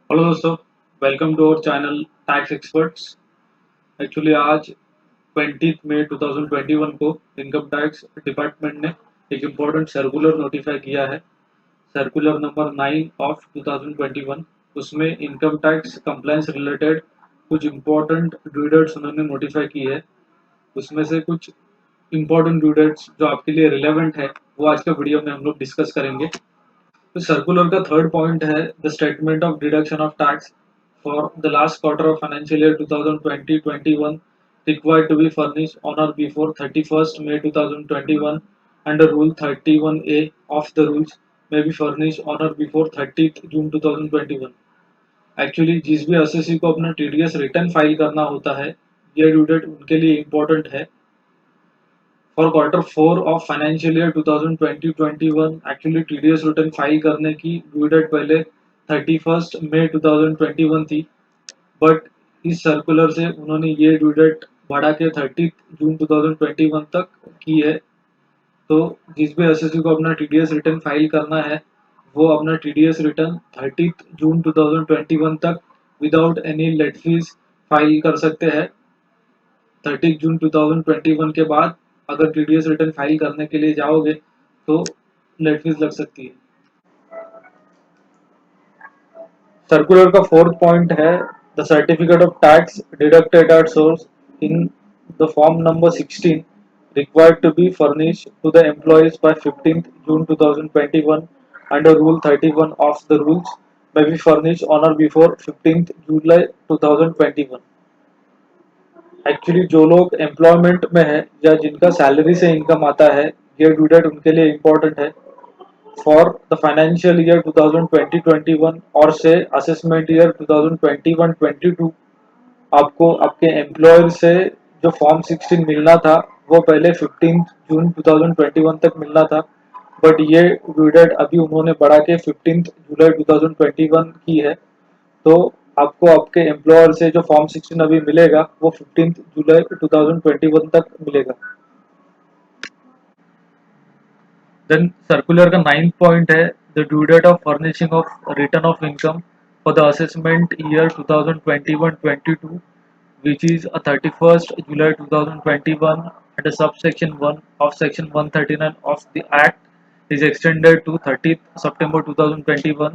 Hello दोस्तों, welcome to our channel tax experts. Actually आज 20 मई 2021 को इनकम टैक्स डिपार्टमेंट ने एक इम्पोर्टेंट सर्कुलर नोटिफाई किया है। Circular number 9 of 2021। उसमें इनकम टैक्स कंप्लायंस रिलेटेड कुछ इम्पोर्टेंट ड्यू डेट्स उन्होंने नोटिफाई की है। उसमें से कुछ इम्पोर्टेंट ड्यू डेट्स जो आपके लिए रिलेवेंट है वो आज के वीडियो में हम लोग डिस्कस करेंगे। तो सर्कुलर का थर्ड पॉइंट है the statement of deduction of tax for the last quarter of financial year 2020-21 required to be furnished on or before 31st May 2021 under Rule 31A of the rules may be furnished on or before 30th June 2021। Actually जिस भी SSC को अपना TDS return file करना होता है ये due date उनके लिए इम्पोर्टेंट है। For quarter 4 of financial year 2020-21 actually TDS return file करने की ड्यू डेट पहले 31st मई 2021 थी, बट इस सर्कुलर से उन्होंने ये ड्यू डेट बढ़ा के 30 जून 2021 तक की है। तो जिस भी एसएससी को अपना टीडीएस रिटर्न फाइल करना है वो अपना टीडीएस रिटर्न 30 जून 2021 तक without any late fees file कर सकते हैं। 30 जून 2021 के बाद अगर टीडीएस रिटर्न फाइल करने के लिए जाओगे तो लेट फीस लग सकती है। सर्कुलर का फोर्थ पॉइंट है the certificate of tax deducted at source in the form number 16 required to be furnished to the employees by 15th June 2021 under Rule 31 of the rules may be furnished on or before 15th July 2021। Actually जो लोग employment में है या जिनका salary से income आता है ये ड्यू डेट उनके लिए इम्पोर्टेंट है। for the financial year 2020-21 और से असेसमेंट ईयर 2021-22 आपको आपके एम्प्लॉयर से जो फॉर्म 16 मिलना था वो पहले 15 जून 2021 तक मिलना था, बट ये ड्यू डेट अभी उन्होंने बढ़ा के 15 जुलाई 2021 की है। तो आपको आपके एम्प्लॉयर से जो फॉर्म 16 अभी मिलेगा वो 15 जुलाई 2021 तक मिलेगा। देन सर्कुलर का 9th पॉइंट है the due date of furnishing of return of income for the assessment year 2021-22 which is a 31st July 2021 and a subsection 1 of section 139 of the act is extended to 30th September 2021।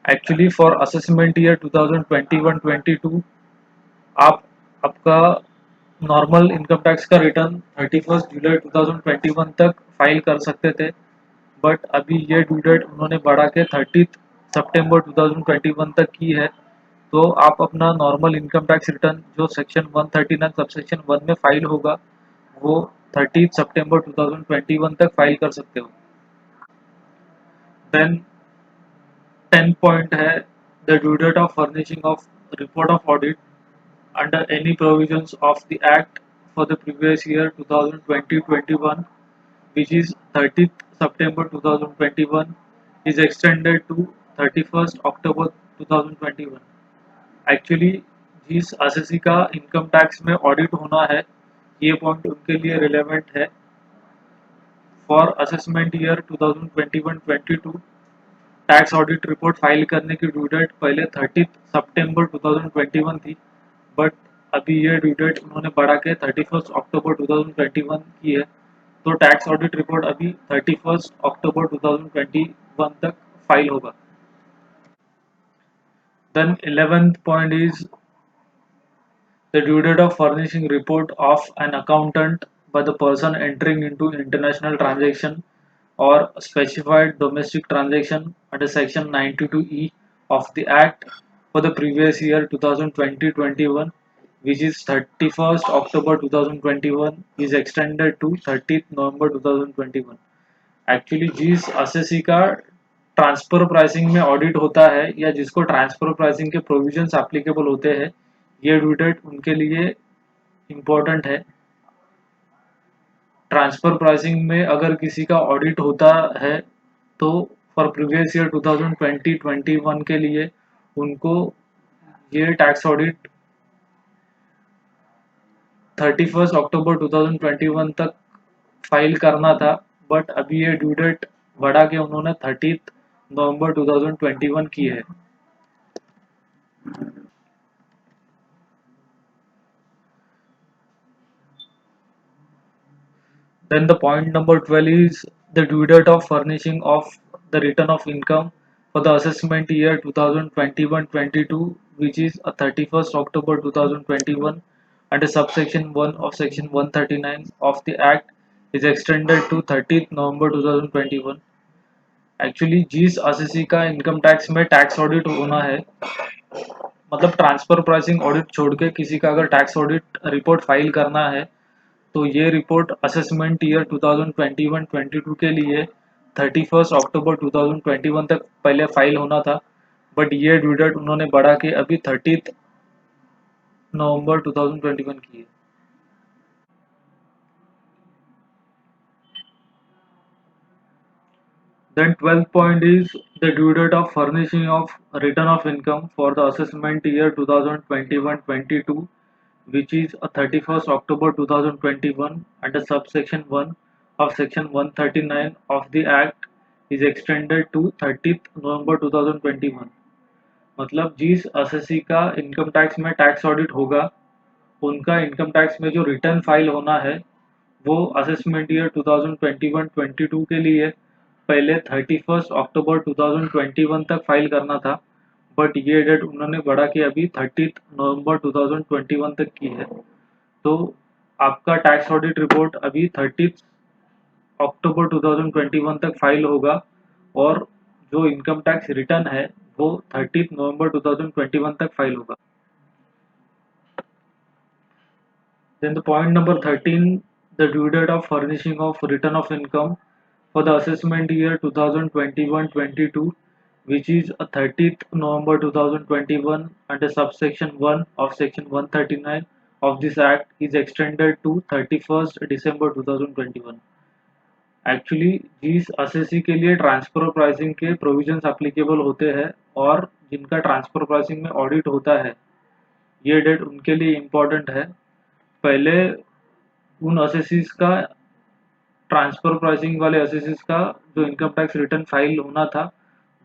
Actually for assessment year 2021-22 आप आपका normal income tax का return 31st जुलाई 2021 तक file कर सकते थे, but अभी ये due date उन्होंने बढ़ा के 30 सितंबर 2021 तक की है। तो आप अपना नॉर्मल इनकम टैक्स रिटर्न जो सेक्शन 139 सबसेक्शन 1 में फाइल होगा वो 30 सितंबर 2021 तक फाइल कर सकते हो। देन 10 पॉइंट है the due date of furnishing of report of audit under any provisions of the Act for the previous year 2020-21 which is 30th September 2021 is extended to 31st October 2021। Actually जिस SSC का income tax में audit होना है ये point उनके लिए relevant है। For assessment year 2021-22 tax audit report file करने की ड्यू डेट पहले 30 सितंबर 2021 थी, बट अभी ये ड्यू डेट उन्होंने बढ़ा के 31 अक्टूबर 2021 की है। तो टैक्स ऑडिट रिपोर्ट अभी 31 अक्टूबर 2021 तक फाइल होगा। Then 11th point is the due date of furnishing report of an accountant by the person entering into international transaction or specified domestic transaction under section 92E of the act for the previous year 2020-21 which is 31st October 2021 is extended to 30th November 2021। Actually जिस SSC का transfer pricing में audit होता है या जिसको transfer pricing के provisions applicable होते हैं ये ड्यू डेट उनके लिए इम्पोर्टेंट है। ट्रांसफर प्राइसिंग में अगर किसी का ऑडिट होता है तो फॉर प्रीवियस ईयर 2020-21 के लिए उनको ये टैक्स ऑडिट 31 अक्टूबर 2021 तक फाइल करना था, बट अभी ये ड्यू डेट बढ़ा के उन्होंने 30 नवंबर 2021 की है। Then the point number 12 is the due date of furnishing of the return of income for the assessment year 2021-22, which is a 31st October 2021, under subsection 1 of section 139 of the Act is extended to 30th November 2021. Actually जिस assessee का income tax में tax audit होना है, मतलब transfer pricing audit छोड़ के किसी का अगर टैक्स ऑडिट रिपोर्ट फाइल करना है, तो ये रिपोर्ट असेसमेंट ईयर 2021-22 के लिए 31 अक्टूबर 2021 तक पहले फाइल होना था, बट ये ड्यू डेट उन्होंने बढ़ा के अभी 30 नवंबर 2021 की है. Then 12th point is the due date of furnishing of return of income for the assessment year 2021-22, which is 31st October 2021, under subsection 1 of section 139 of the Act is extended to 30th November 2021. मतलब जिस assessee का income tax में tax audit होगा, उनका income tax में जो return file होना है, वो असेसमेंट ईयर 2021-22 के लिए पहले 31 अक्टूबर 2021 तक फाइल करना था, बट ये डेट उन्होंने बढ़ा के अभी 30 नवंबर 2021 तक की है. तो आपका टैक्स ऑडिट रिपोर्ट अभी 30 अक्टूबर 2021 तक फाइल होगा, और जो इनकम टैक्स रिटर्न है वो 30 नवंबर 2021 तक फाइल होगा. Then the point number 13, the due date of furnishing of return of income for the assessment year 2021-22, which is 30th November 2021, under subsection 1 of section 139 of this act is extended to 31st December 2021. Actually जिस assessee के लिए transfer pricing के provisions applicable होते हैं और जिनका transfer pricing में audit होता है, ये डेट उनके लिए इम्पोर्टेंट है. पहले उन असेसीज का, ट्रांसफर प्राइसिंग वाले असेसीज का जो इनकम टैक्स रिटर्न फाइल होना था,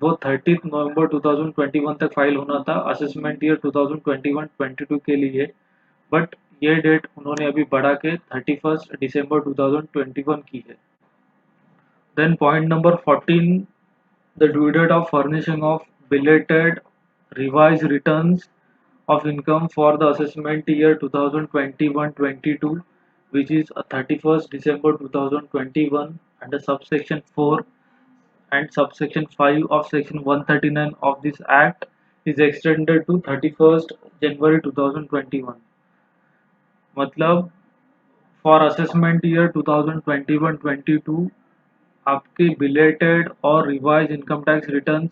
वो 30 नवंबर 2021 तक फाइल होना था असेसमेंट ईयर 2021-22 के लिए, बट ये डेट उन्होंने अभी बढ़ा के 31 दिसंबर 2021 की है. Then point number 14, the due date of furnishing of belated revised returns of income for the assessment year 2021-22, which is 31st December 2021, under subsection 4 and subsection 5 of section 139 of this act is extended to 31st January 2021. मतलब for assessment year 2021-22 आपकी belated और revise income tax returns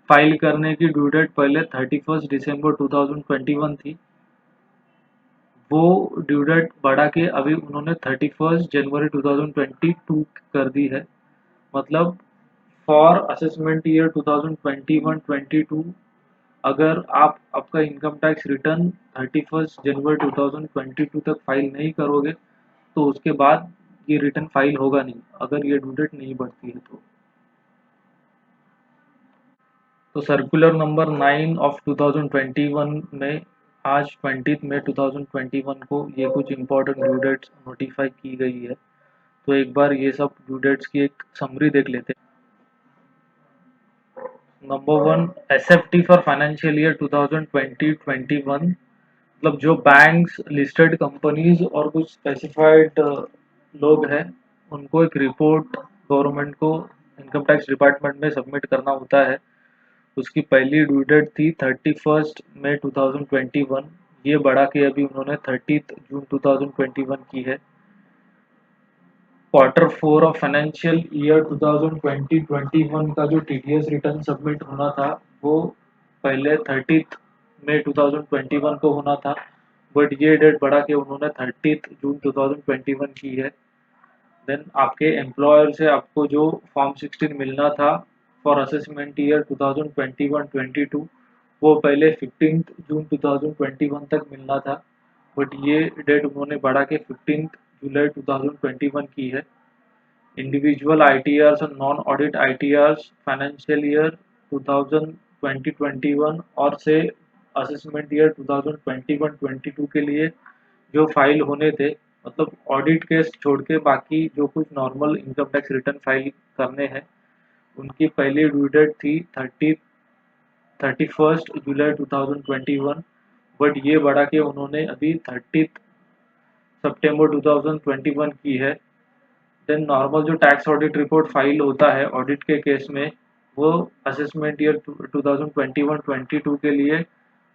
file करने की due date पहले 31 दिसंबर 2021 थी, वो due date बढ़ा के अभी उन्होंने 31 जनवरी 2022 कर दी है. मतलब फॉर असेसमेंट ईयर 2021-22 अगर आप आपका इनकम टैक्स रिटर्न 31 जनवरी 2022 तक फाइल नहीं करोगे, तो उसके बाद ये रिटर्न फाइल होगा नहीं, अगर ये ड्यू डेट नहीं बढ़ती है तो. तो सर्कुलर नंबर 9 ऑफ 2021 में आज 20 मई 2021 को ये कुछ इम्पोर्टेंट ड्यू डेट्स नोटिफाई की गई है. तो एक बार ये सब ड्यू डेट्स की एक समरी देख लेते हैं. Number 1, SFT for financial year 2020-21, मतलब जो बैंक्स, लिस्टेड कंपनीज और कुछ स्पेसिफाइड लोग हैं, उनको एक रिपोर्ट गवर्नमेंट को इनकम टैक्स डिपार्टमेंट में सबमिट करना होता है. उसकी पहली ड्यू डेट थी 31 मई 2021, ये बढ़ा के अभी उन्होंने 30 जून 2021 की है. क्वार्टर 4 ऑफ फाइनेंशियल ईयर 2020-21 का जो टीडीएस रिटर्न सबमिट होना था, वो पहले 30 मई 2021 को होना था, बट ये डेट बढ़ा के उन्होंने 30 जून 2021 की है. देन आपके एम्प्लॉयर से आपको जो फॉर्म 16 मिलना था फॉर असेसमेंट ईयर 2021-22, वो पहले 15 जून 2021 तक मिलना था, बट ये डेट उन्होंने बढ़ा के 15 जुलाई 2021 की है. इंडिविजुअल आईटीआर्स और नॉन ऑडिट आईटीआर्स फाइनेंशियल ईयर 2020-21 और से असेसमेंट ईयर 2021-22 के लिए जो फाइल होने थे, मतलब ऑडिट केस छोड़ के बाकी जो कुछ normal income tax return file करने हैं, उनकी पहली ड्यू डेट थी 31 जुलाई 2021, बट ये बढ़ा के उन्होंने अभी 30 सितंबर 2021 की है। देन नॉर्मल जो टैक्स ऑडिट रिपोर्ट फाइल होता है ऑडिट के केस में, वो असेसमेंट ईयर 2021-22 के लिए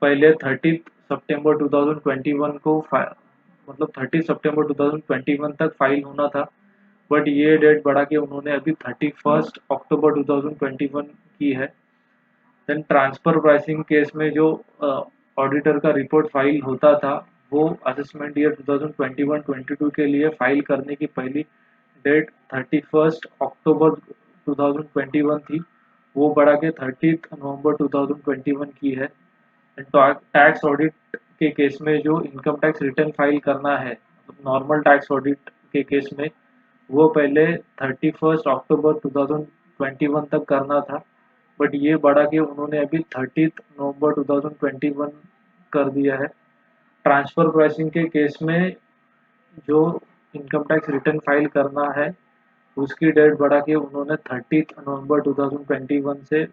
पहले 30 सितंबर 2021 को मतलब 30 सितंबर 2021 तक फाइल होना था, बट ये डेट बढ़ा के उन्होंने अभी 31 अक्टूबर 2021 की है। देन ट्रांसफर प्राइसिंग केस में जो ऑडिटर का रिपोर्ट फाइल होता था, वो असेसमेंट ईयर 2021-22 के लिए फाइल करने की पहली डेट 31 अक्टूबर 2021 थी, वो बढ़ा के 30 नवंबर 2021 की है। टैक्स ऑडिट के केस में जो इनकम टैक्स रिटर्न फाइल करना है नॉर्मल टैक्स ऑडिट के केस में, वो पहले 31 अक्टूबर 2021 तक करना था, बट ये बढ़ा के उन्होंने अभी 30 नवंबर 2021 कर दिया है। ट्रांसफर प्राइसिंग के केस में जो इनकम टैक्स रिटर्न फाइल करना है, उसकी डेट बढ़ा के उन्होंने 30 नवंबर 2021 से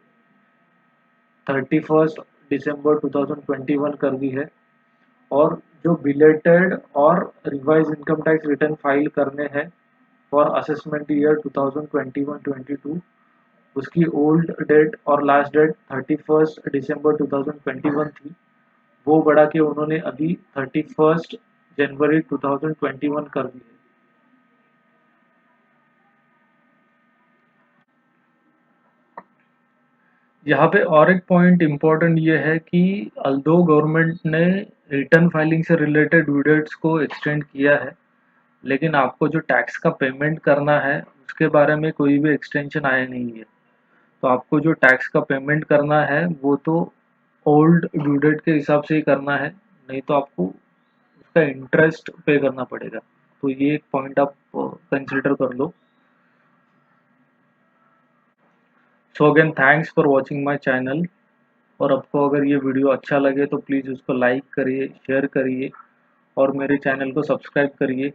31 दिसंबर 2021 कर दी है। और जो बिलेटेड और revise income tax return file करने हैं फॉर असेसमेंट ईयर 2021-22, उसकी ओल्ड डेट और लास्ट डेट 31 दिसंबर 2021 थी, वो बढ़ा के उन्होंने अभी 31 जनवरी 2021 कर दी है। यहाँ पे और एक पॉइंट इम्पोर्टेंट ये है कि अल्दो गवर्नमेंट ने रिटर्न फाइलिंग से रिलेटेड ड्यू डेट्स को एक्सटेंड किया है, लेकिन आपको जो टैक्स का पेमेंट करना है उसके बारे में कोई भी एक्सटेंशन आया नहीं है। तो आपको जो टैक्स का पेमेंट करना है वो तो ओल्ड ड्यू डेट के हिसाब से ही करना है, नहीं तो आपको उसका इंटरेस्ट पे करना पड़ेगा। तो ये एक पॉइंट आप कंसिडर कर लो। So again thanks for watching my channel. और आपको अगर ये वीडियो अच्छा लगे तो प्लीज़ उसको लाइक करिए, शेयर करिए और मेरे चैनल को सब्सक्राइब करिए।